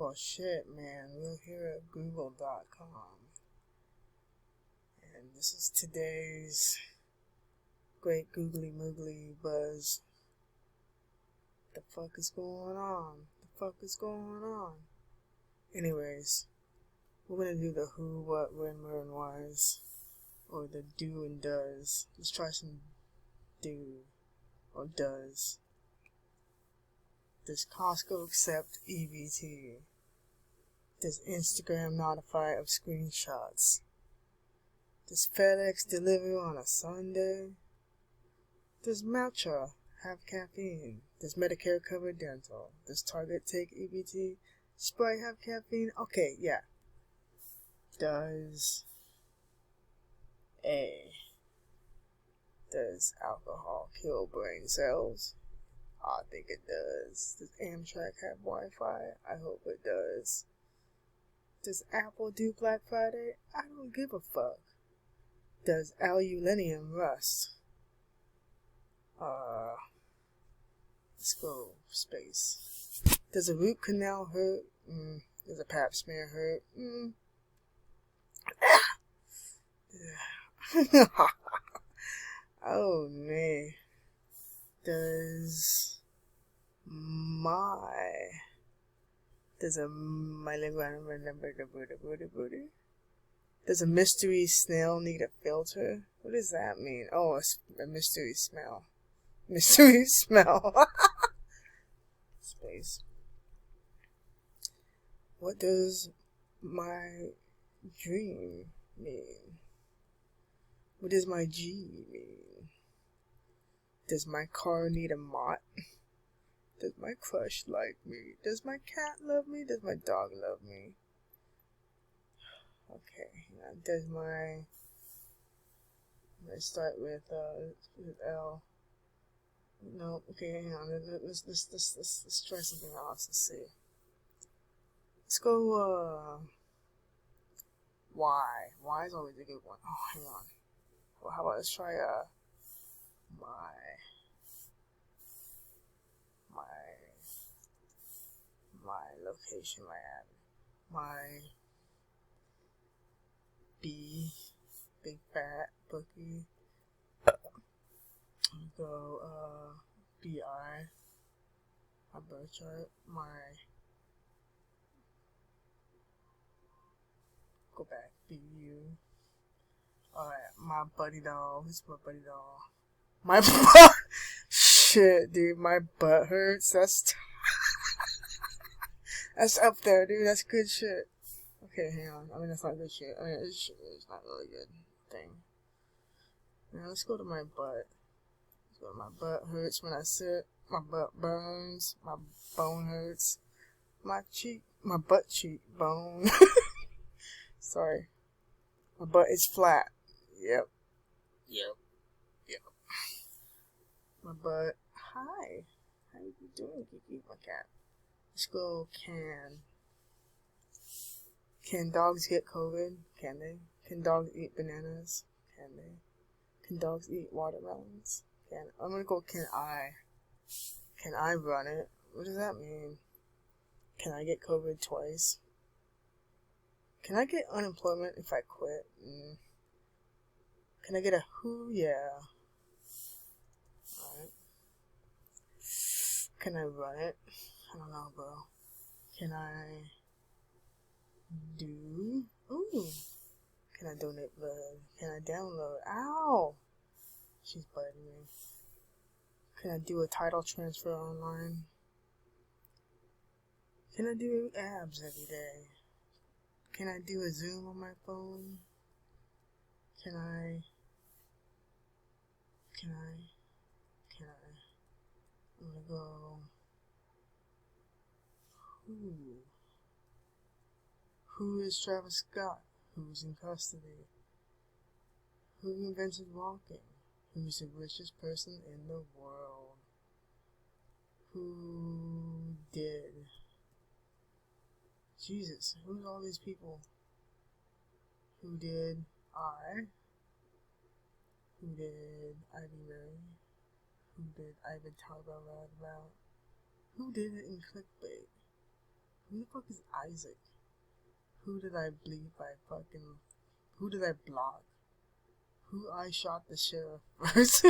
Well, shit, man. We're here at Google.com. And this is today's great googly moogly buzz. The fuck is going on? The fuck is going on? Anyways, we're gonna do the who, what, when, where, and whys. Or the do and does. Let's try some do. Or does. Does Costco accept EBT? Does Instagram notify of screenshots? Does FedEx deliver on a Sunday? Does matcha have caffeine? Does Medicare cover dental? Does Target take EBT? Sprite have caffeine? Okay, yeah. Does alcohol kill brain cells? I think it does. Does Amtrak have Wi-Fi? I hope it does. Does Apple do Black Friday? I don't give a fuck. Does aluminium rust? Let's go space. Does a root canal hurt? Does a pap smear hurt? Oh man. Does a mystery snail need a filter? What does that mean? Oh, a mystery smell. Mystery smell. Space. What does my dream mean? What does my G mean? Does my car need a mott? Does my crush like me? Does my cat love me? Does my dog love me? Okay, does my... Let's start with L. No, okay, hang on. Let's try something else. Let's see. Let's go, Y. Y is always a good one. Oh, hang on. Well, how about let's try, my location, my B, big fat bookie. Go, BI, my birth chart, go back, BU. Alright, my buddy doll. Who's my buddy doll? My butt! Shit, dude, my butt hurts. That's up there, dude. That's good shit. Okay, hang on. I mean, that's not good shit. I mean, it's not really good thing. Now, let's go to my butt. My butt hurts when I sit. My butt burns. My bone hurts. My butt cheek bone. Sorry. My butt is flat. Yep. My butt. Hi. How you doing, Kiki? My cat. Let's go. Can dogs get COVID? Can they? Can dogs eat bananas? Can they? Can dogs eat watermelons? I'm gonna go, can I run it? What does that mean? Can I get COVID twice? Can I get unemployment if I quit? Can I get a who? Yeah. Alright. Can I run it? I don't know, bro. Can I do? Ooh. Can I donate blood? Can I download? Ow! She's biting me. Can I do a title transfer online? Can I do abs every day? Can I do a Zoom on my phone? Can I? I'm gonna go. Who is Travis Scott? Who's in custody? Who invented walking? Who's the richest person in the world? Who did? Jesus, who's all these people? Who did I? Who did Ivy Mary? Who did Ivan Talbot write about? Who did it in clickbait? Who the fuck is Isaac? Who did I bleed by fucking... Who did I block? Who I shot the sheriff first?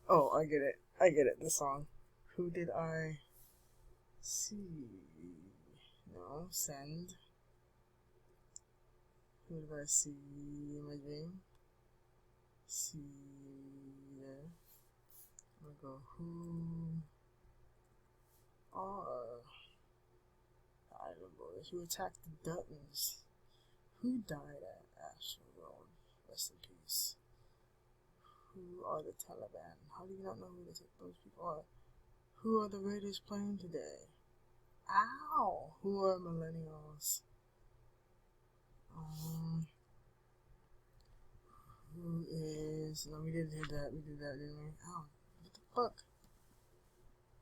Oh, I get it, the song. Who did I see? No, send. Who did I see in my dream? See there. I'm gonna go, who are Island Boys who attacked the Duttons? Who died at Astro World? Rest in peace. Who are the Taliban? How do you not know who those people are? Who are the Raiders playing today? Ow! Who are millennials? Who is... No, we did that, didn't we? Ow, what the fuck?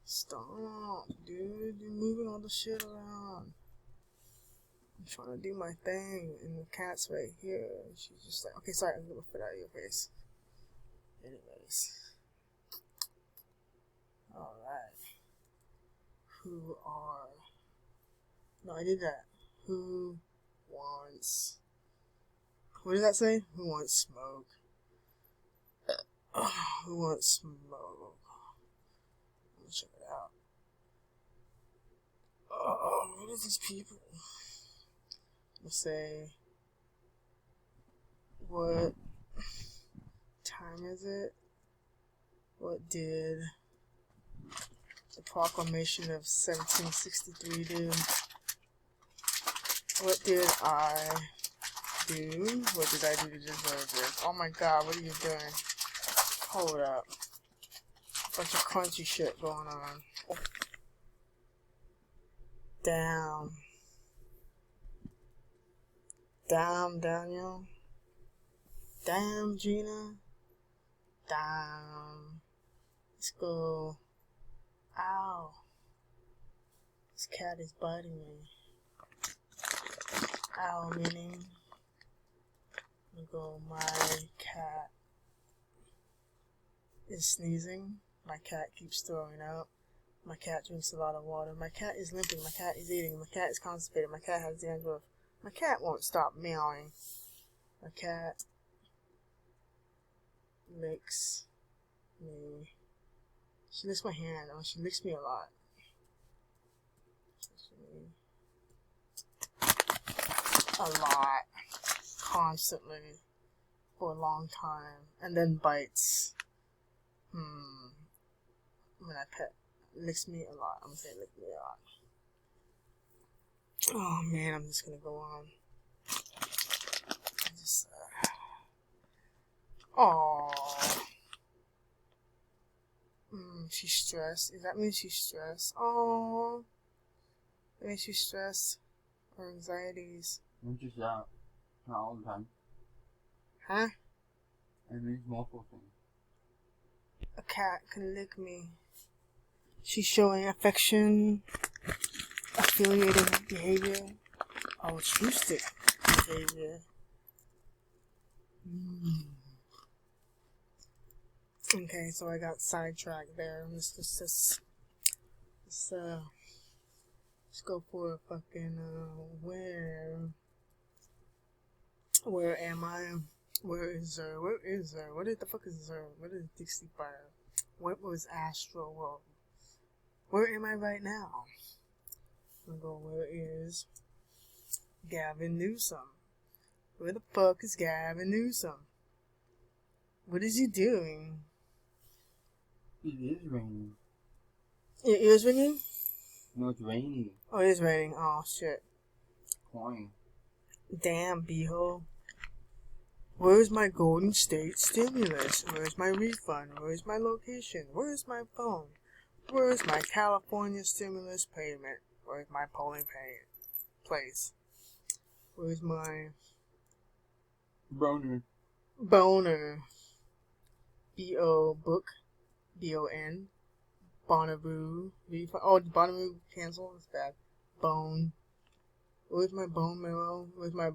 Stop, dude. You're moving all the shit around. I'm trying to do my thing, and the cat's right here. She's just like, okay, sorry, I'm gonna put it out of your face. Anyways. Alright. Who are... No, I did that. Who wants... What does that say? Who wants smoke? Who wants smoke? Let me check it out. Oh, what are these people? Let's say... What time is it? What did the Proclamation of 1763 do? What did I do? What did I do to deserve this? Oh my god, what are you doing? Hold up. Bunch of crunchy shit going on. Oh. Damn. Damn, Daniel. Damn, Gina. Damn. Let's go. Ow. This cat is biting me. Ow, meaning. I'm gonna go. My cat is sneezing. My cat keeps throwing up. My cat drinks a lot of water. My cat is limping. My cat is eating. My cat is constipated. My cat has dandruff. My cat won't stop meowing. My cat licks me. She licks my hand. Oh, she licks me a lot. A lot. Constantly. For a long time. And then bites. When I pet. Licks me a lot. I'm gonna say lick me a lot. Oh man, I'm just gonna go on. Just, she's stressed. Does that mean she's stressed? Oh, that means she's stressed or anxieties. It's just that. Not all the time. Huh? It means multiple things. A cat can lick me. She's showing affection, affiliated behavior, altruistic behavior. Okay, so I got sidetracked there. Let's go for a fucking, where am I? Where is her? Where is her? What the fuck is her? What is Dixie Fire? What was Astro World? Where am I right now? I'm gonna go, where is Gavin Newsom? Where the fuck is Gavin Newsom? What is he doing? It is raining. It is raining? No, it's raining. Oh, it is raining. Oh, shit. Pouring. Damn, beehole. Where's my Golden State stimulus? Where's my refund? Where's my location? Where's my phone? Where's my California stimulus payment? Where's my polling place? Where's my... Boner. B-O, book. B-O-N. Bonnaroo. Refund. Oh, Bonnaroo cancel? That's bad. Bone. Where's my bone marrow? Where's my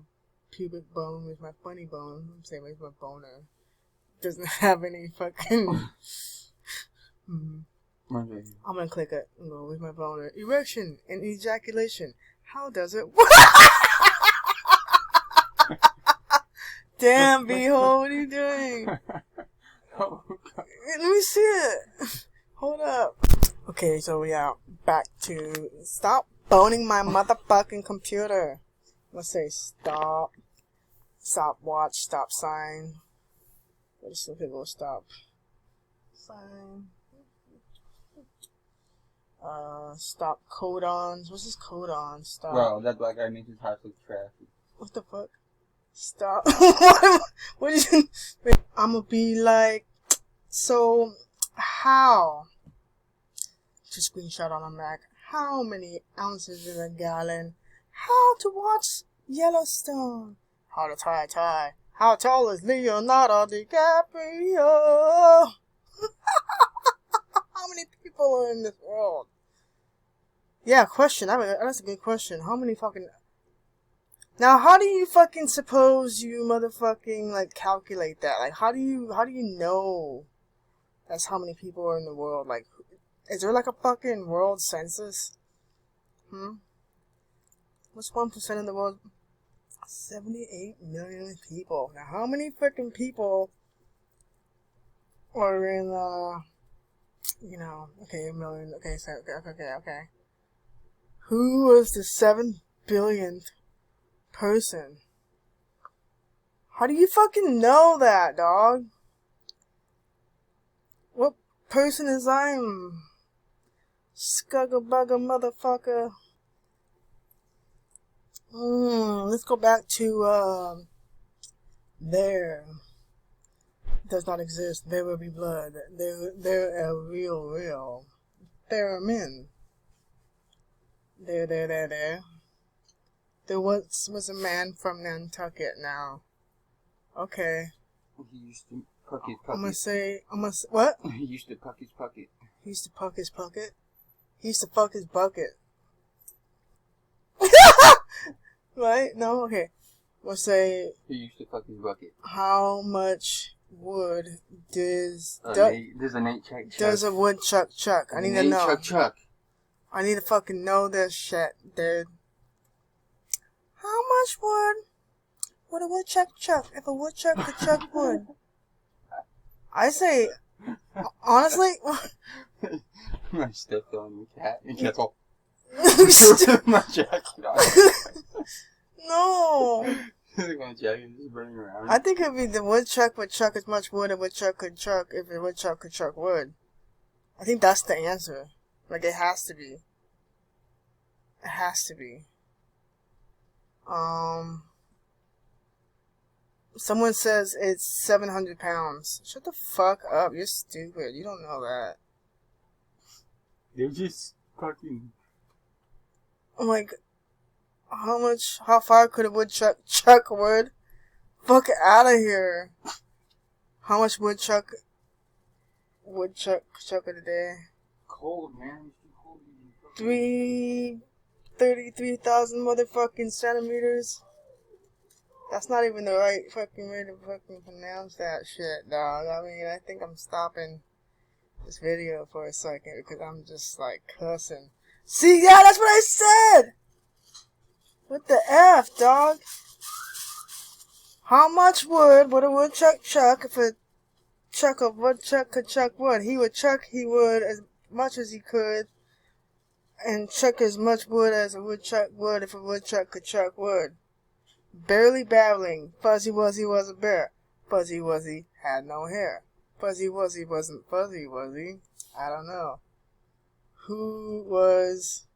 pubic bone? Where's my funny bone? I'm saying, where's my boner? Doesn't have any fucking... I'm gonna click it and go, where's my boner? Erection and ejaculation. How does it? Damn, Behold, what are you doing? Oh, God. Let me see it. Hold up. Okay, so we are back to stop boning my motherfucking computer. Let's say stop. Stopwatch, stop sign. What is the people stop? Sign. Stop codons. What's this codon? Stop. Bro, that black guy makes his house look trashy. What the fuck? Stop. What is it? I'ma be like, so, how? Just screenshot on a Mac. How many ounces in a gallon? How to watch Yellowstone? How to tie. How tall is Leonardo DiCaprio? How many people are in this world? Yeah, question. That's a good question. How many fucking... Now, how do you fucking suppose you motherfucking, like, calculate that? Like, how do you know that's how many people are in the world? Like, is there, like, a fucking world census? What's 1% of the world? 78 million people. Now, how many freaking people are in, okay, a million, okay, so, okay. Who was the 7 billionth person? How do you fucking know that, dog? What person is I'm? Scugga-bugga motherfucker. Let's go back to, there. Does not exist. There will be blood. They're a real. There are men. There. There once was a man from Nantucket now. Okay. He used to puck his pucket. I'm gonna say, what? He used to puck his pucket. He used to puck his pucket? He used to fuck his bucket. Right? No? Okay. We'll say... He used to fuck his bucket. How much wood does... There's a Nate Chuck. Does a woodchuck chuck? I need to know. Chuck. I need to fucking know this shit, dude. How much wood would a woodchuck chuck if a woodchuck could chuck wood? I say, honestly... I stepped on your cat. Your cat's all... My jacket on. No. My jacket is burning around. I think it'd be the woodchuck would chuck as much wood a woodchuck could chuck if a woodchuck could chuck wood. I think that's the answer. Like, it has to be. It has to be. Someone says it's 700 pounds. Shut the fuck up. You're stupid. You don't know that. They're just fucking... I'm like, how far could a woodchuck chuck wood? Fuck out of here. How much woodchuck a day? Cold, man. 33,000 motherfucking centimeters. That's not even the right fucking way to fucking pronounce that shit, dog. I mean, I think I'm stopping this video for a second because I'm just like cussing. See, yeah, that's what I said! What the F, dog? How much wood would a woodchuck chuck if a woodchuck could chuck wood? He would as much as he could and chuck as much wood as a woodchuck would if a woodchuck could chuck wood. Barely babbling, Fuzzy Wuzzy was a bear. Fuzzy Wuzzy had no hair. Fuzzy Wuzzy wasn't fuzzy, was he? I don't know. Who was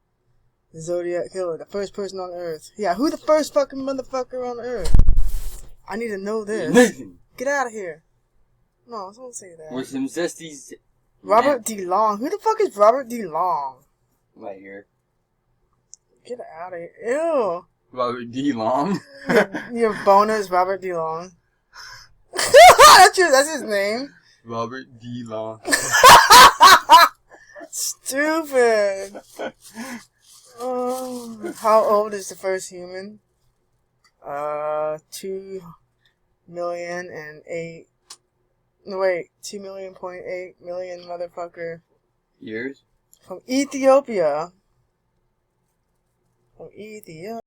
the Zodiac Killer? The first person on Earth. Yeah, who the first fucking motherfucker on Earth? I need to know this. Nathan. Get out of here. No, don't say that. With some zesties. Robert D. Long. Who the fuck is Robert D. Long? Right here. Get out of here. Ew. Robert D. Long. Your boner is Robert D. Long. That's his name. Robert D. Long. Stupid. How old is the first human? 2 million and 2.8 million motherfucker. Years? From Ethiopia. Oh, Ethiopia.